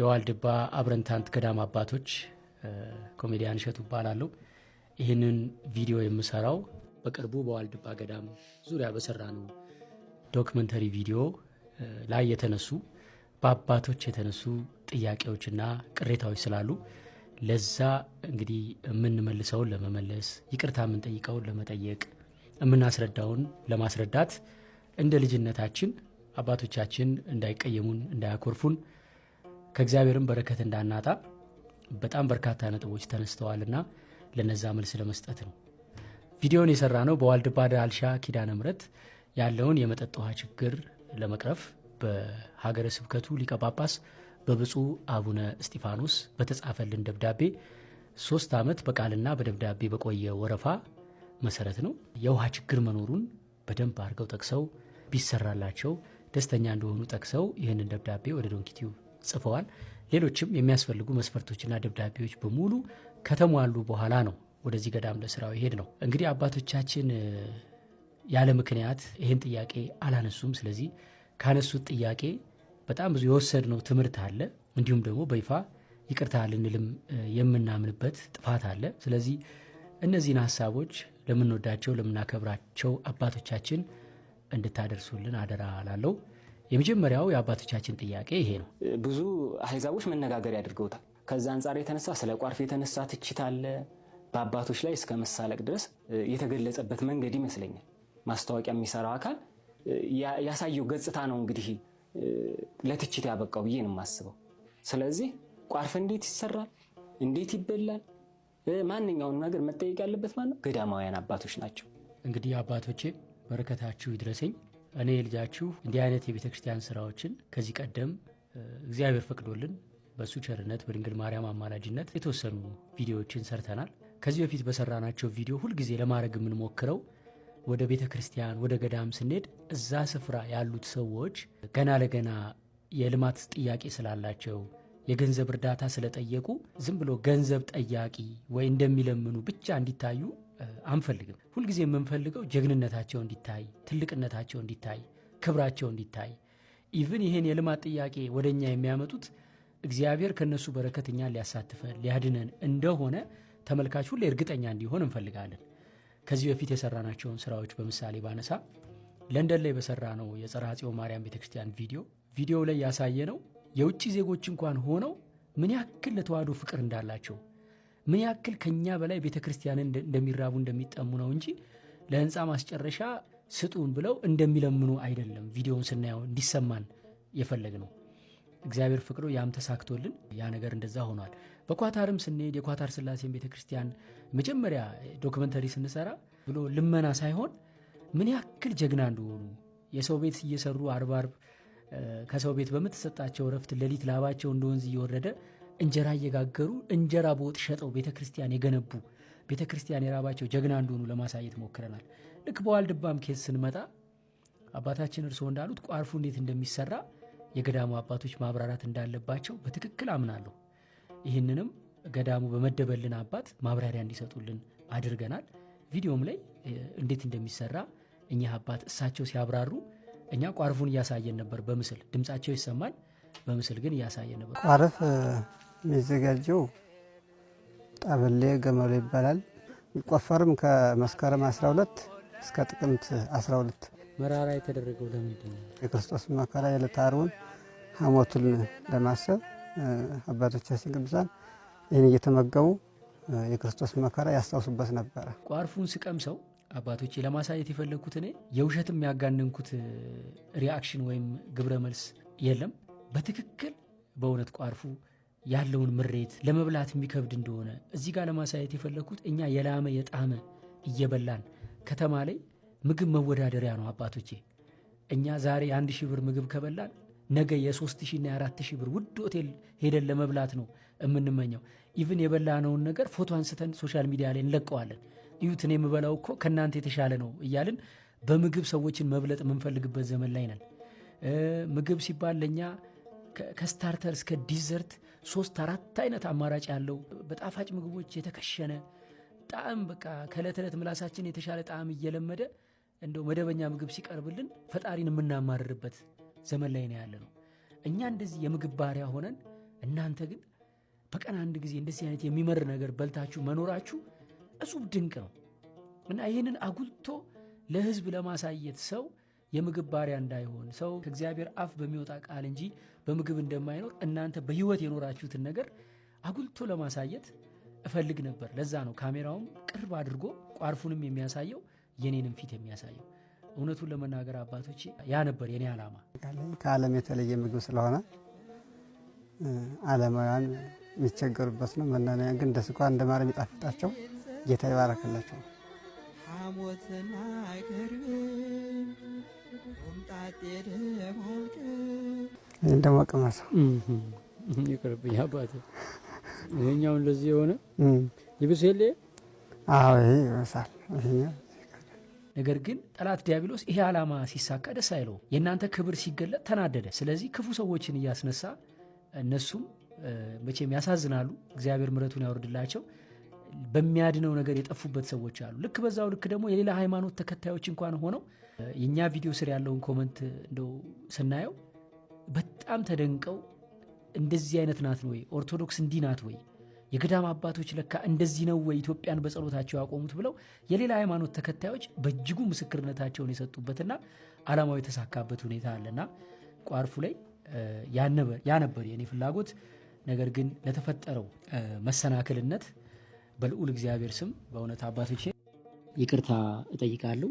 የዋልድባ አብረንታንት ገዳም አባቶች ኮሜዲያን እሸቱ እባላለሁ። ይህንን ቪዲዮ የምሰራው በቅርቡ በዋልድባ ገዳም ዙሪያ በሰራነው ዶክመንተሪ ቪዲዮ ላይ የተነሱ በአባቶች የተነሱ ጥያቄዎችና ቅሬታዎች ስላሉ ለዛ እንግዲህ የምንመልሰውን ለመመለስ ይቅርታ የምንጠይቀውን ለመጠየቅ የምናስረዳውን ለማስረዳት እንደ ልጅነታችን አባቶቻችን እንዳይቀየሙን እንዳያኮርፉን ከእግዚአብሔርም በረከት እንዳናጣ በጣም በርካታ ነጥቦች ተነስተዋልና ለነዛ መልስ ለመስጠት ነው። ቪዲዮን የሰራ ነው በዋልድባ ዳልሻ ኪዳነ ምሕረት ያለውን የመጠጥ ውሃ ችግር ለመቅረፍ በሀገረ ስብከቱ ሊቀ ጳጳስ በብፁዕ አቡነ እስጢፋኖስ በተጻፈልን ደብዳቤ 3 ዓመት በቃልና በደብዳቤ በቆየ ወረፋ መሰረት ነው። የውሃ ችግር መኖሩን በደንብ አድርገው ጠቅሰው ቢሰራላቸው ደስተኛ እንደሆኑ ጠቅሰው ይህንን ደብዳቤ ወደ ዶንኪቲዩብ ጽፈዋል። ሌሎችም የሚያስፈልጉ መስፈርቶችና ደብዳቤዎች በሙሉ ከተሟሉ በኋላ ነው ወደዚህ ገዳም ለስራው ይሄድ ነው። እንግዲህ አባቶቻችን ያለ ምክንያት ይህን ጥያቄ አላነሱም። ስለዚህ ካነሱት ጥያቄ በጣም ብዙ የወሰድነው ትምህርት አለ። እንዲሁም ደግሞ በይፋ ይቅርታ ልንልም የምናምንበት ጥፋት አለ። ስለዚህ እነዚህን ሀሳቦች ለምንወዳቸው ለምናከብራቸው አባቶቻችን እንድታደርሱልን አደራ ላለው። የመጀመሪያው የአባቶቻችን ጥያቄ ይሄ ነው። ብዙ አህዛቦች መነጋገር ያድርገውታል። ከዛ አንጻር የተነሳ ስለ ቋርፍ የተነሳ ትችት አለ። በአባቶች ላይ እስከ መሳለቅ ድረስ የተገለጸበት መንገድ ይመስለኛል። ማስታወቂያ የሚሰራው አካል ያሳየው ገጽታ ነው እንግዲህ ለትችት ያበቃው ብዬ ነው የማስበው። ስለዚህ ቋርፍ እንዴት ይሰራል፣ እንዴት ይበላል፣ ማንኛውን ነገር መጠየቅ ያለበት ማለት ነው ገዳማውያን አባቶች ናቸው። እንግዲህ አባቶቼ በረከታችሁ ይድረሰኝ። እኔ ልጃችሁ እንዲህ አይነት የቤተ ክርስቲያን ስራዎችን ከዚህ ቀደም እግዚአብሔር ፈቅዶልን በሱ ቸርነት በድንግል ማርያም አማላጅነት የተወሰኑ ቪዲዮዎችን ሰርተናል። ከዚህ በፊት በሰራናቸው ቪዲዮ ሁልጊዜ ለማድረግ የምንሞክረው ወደ ቤተ ክርስቲያን ወደ ገዳም ስንሄድ እዛ ስፍራ ያሉት ሰዎች ገና ለገና የልማት ጥያቄ ስላላቸው የገንዘብ እርዳታ ስለጠየቁ ዝም ብሎ ገንዘብ ጠያቂ ወይ እንደሚለምኑ ብቻ እንዲታዩ አንፈልግም። ሁልጊዜ የምንፈልገው ጀግንነታቸው እንዲታይ፣ ትልቅነታቸው እንዲታይ፣ ክብራቸው እንዲታይ። ኢቭን ይህን የልማት ጥያቄ ወደኛ የሚያመጡት እግዚአብሔር ከነሱ በረከት እኛን ሊያሳትፈን ሊያድነን እንደሆነ ተመልካች ሁሌ እርግጠኛ እንዲሆን እንፈልጋለን። ከዚህ በፊት የሰራናቸውን ስራዎች በምሳሌ ባነሳ ለንደን ላይ በሰራ ነው የጸርሐ ጽዮን ማርያም ቤተክርስቲያን ቪዲዮ ላይ ያሳየ ነው የውጭ ዜጎች እንኳን ሆነው ምን ያክል ለተዋህዶ ፍቅር እንዳላቸው ምን ያክል ከኛ በላይ ቤተክርስቲያንን እንደሚራቡ እንደሚጠሙ ነው እንጂ ለህንፃ ማስጨረሻ ስጡን ብለው እንደሚለምኑ አይደለም። ቪዲዮውን ስናየው እንዲሰማን የፈለግ ነው። እግዚአብሔር ፍቅሩ ያም ተሳክቶልን ያ ነገር እንደዛ ሆኗል። በኳታርም ስንሄድ የኳታር ስላሴን ቤተክርስቲያን መጀመሪያ ዶክመንተሪ ስንሰራ ብሎ ልመና ሳይሆን ምን ያክል ጀግና እንደሆኑ የሰው ቤት እየሰሩ አርብ ከሰው ቤት በምትሰጣቸው ረፍት ሌሊት ላባቸው እንደ ወንዝ እየወረደ እንጀራ እየጋገሩ እንጀራ በወጥ ሸጠው ቤተክርስቲያን የገነቡ ቤተክርስቲያን የራባቸው ጀግና እንደሆኑ ለማሳየት ሞክረናል። ልክ በዋልድባም ኬስ ስንመጣ አባታችን እርስዎ እንዳሉት ቋርፉ እንዴት እንደሚሰራ የገዳሙ አባቶች ማብራራት እንዳለባቸው በትክክል አምናለሁ። ይህንንም ገዳሙ በመደበልን አባት ማብራሪያ እንዲሰጡልን አድርገናል። ቪዲዮም ላይ እንዴት እንደሚሰራ እኛ አባት እሳቸው ሲያብራሩ እኛ ቋርፉን እያሳየን ነበር። በምስል ድምጻቸው ይሰማል፣ በምስል ግን እያሳየን ነበር። ቋርፍ የሚዘጋጀው ጠበሌ ገመሎ ይባላል። የሚቆፈርም ከመስከረም 12 እስከ ጥቅምት 12። መራራ የተደረገው ለምንድን ነው? የክርስቶስ መከራ የዕለተ ዓርቡን ሐሞቱን ለማሰብ አባቶቻችን ቅዱሳን ይህን እየተመገቡ የክርስቶስ መከራ ያስታውሱበት ነበረ። ቋርፉን ስቀምሰው አባቶቼ ለማሳየት የፈለግኩት እኔ የውሸትም ያጋነንኩት ሪአክሽን ወይም ግብረ መልስ የለም። በትክክል በእውነት ቋርፉ ያለውን ምሬት ለመብላት የሚከብድ እንደሆነ እዚህ ጋር ለማሳየት የፈለግኩት እኛ የላመ የጣመ እየበላን ከተማ ላይ ምግብ መወዳደሪያ ነው አባቶቼ። እኛ ዛሬ 1000 ብር ምግብ ከበላን ነገ የ3000 እና የ4000 ብር ውድ ሆቴል ሄደን ለመብላት ነው የምንመኘው። ኢቭን የበላነውን ነገር ፎቶ አንስተን ሶሻል ሚዲያ ላይ እንለቀዋለን። እዩት እኔ የምበላው እኮ ከእናንተ የተሻለ ነው እያልን በምግብ ሰዎችን መብለጥ የምንፈልግበት ዘመን ላይ ነን። ምግብ ሲባል ለእኛ ከስታርተር እስከ ዲዘርት 3-4 አይነት አማራጭ ያለው በጣፋጭ ምግቦች የተከሸነ ጣዕም በቃ ከዕለት ዕለት ምላሳችን የተሻለ ጣዕም እየለመደ እንደው መደበኛ ምግብ ሲቀርብልን ፈጣሪን የምናማርርበት ዘመን ላይ ነው ያለ ነው። እኛ እንደዚህ የምግብ ባሪያ ሆነን እናንተ ግን በቀን አንድ ጊዜ እንደዚህ አይነት የሚመር ነገር በልታችሁ መኖራችሁ እጹብ ድንቅ ነው እና ይህንን አጉልቶ ለህዝብ ለማሳየት ሰው የምግብ ባሪያ እንዳይሆን ሰው ከእግዚአብሔር አፍ በሚወጣ ቃል እንጂ በምግብ እንደማይኖር እናንተ በህይወት የኖራችሁትን ነገር አጉልቶ ለማሳየት እፈልግ ነበር። ለዛ ነው ካሜራውም ቅርብ አድርጎ ቋርፉንም የሚያሳየው የኔንም ፊት የሚያሳየው። እውነቱን ለመናገር አባቶቼ ያ ነበር የኔ ዓላማ። ከዓለም የተለየ ምግብ ስለሆነ ዓለማውያን የሚቸገሩበት ነው። መናንያን ግን እንደ ስኳር እንደ ማር የሚጣፍጣቸው ጌታ ይባረክላቸው። ሐሞትና አይቀርብ ቁምጣጤ ደሞልቅ እንደሞ ቀመሰው ይቅርብኝ አባቴ። ይሄኛው እንደዚህ የሆነ ይብስል። አዎ ይብሳል። ነገር ግን ጠላት ዲያብሎስ ይሄ ዓላማ ሲሳካ ደስ አይለው። የእናንተ ክብር ሲገለጥ ተናደደ። ስለዚህ ክፉ ሰዎችን እያስነሳ እነሱም መቼም ያሳዝናሉ። እግዚአብሔር ምሕረቱን ያወርድላቸው። በሚያድነው ነገር የጠፉበት ሰዎች አሉ። ልክ በዛው ልክ ደግሞ የሌላ ሃይማኖት ተከታዮች እንኳን ሆነው የኛ ቪዲዮ ስር ያለውን ኮመንት እንደው ስናየው በጣም ተደንቀው እንደዚህ አይነት ናት ወይ ኦርቶዶክስ እንዲህ ናት ወይ የገዳም አባቶች ለካ እንደዚህ ነው ወይ ኢትዮጵያን በጸሎታቸው ያቆሙት ብለው የሌላ ሃይማኖት ተከታዮች በእጅጉ ምስክርነታቸውን የሰጡበትና ዓላማው የተሳካበት ሁኔታ አለና ቋርፉ ላይ ያ ነበር የኔ ፍላጎት። ነገር ግን ለተፈጠረው መሰናክልነት በልዑል እግዚአብሔር ስም በእውነት አባቶቼ ይቅርታ እጠይቃለሁ።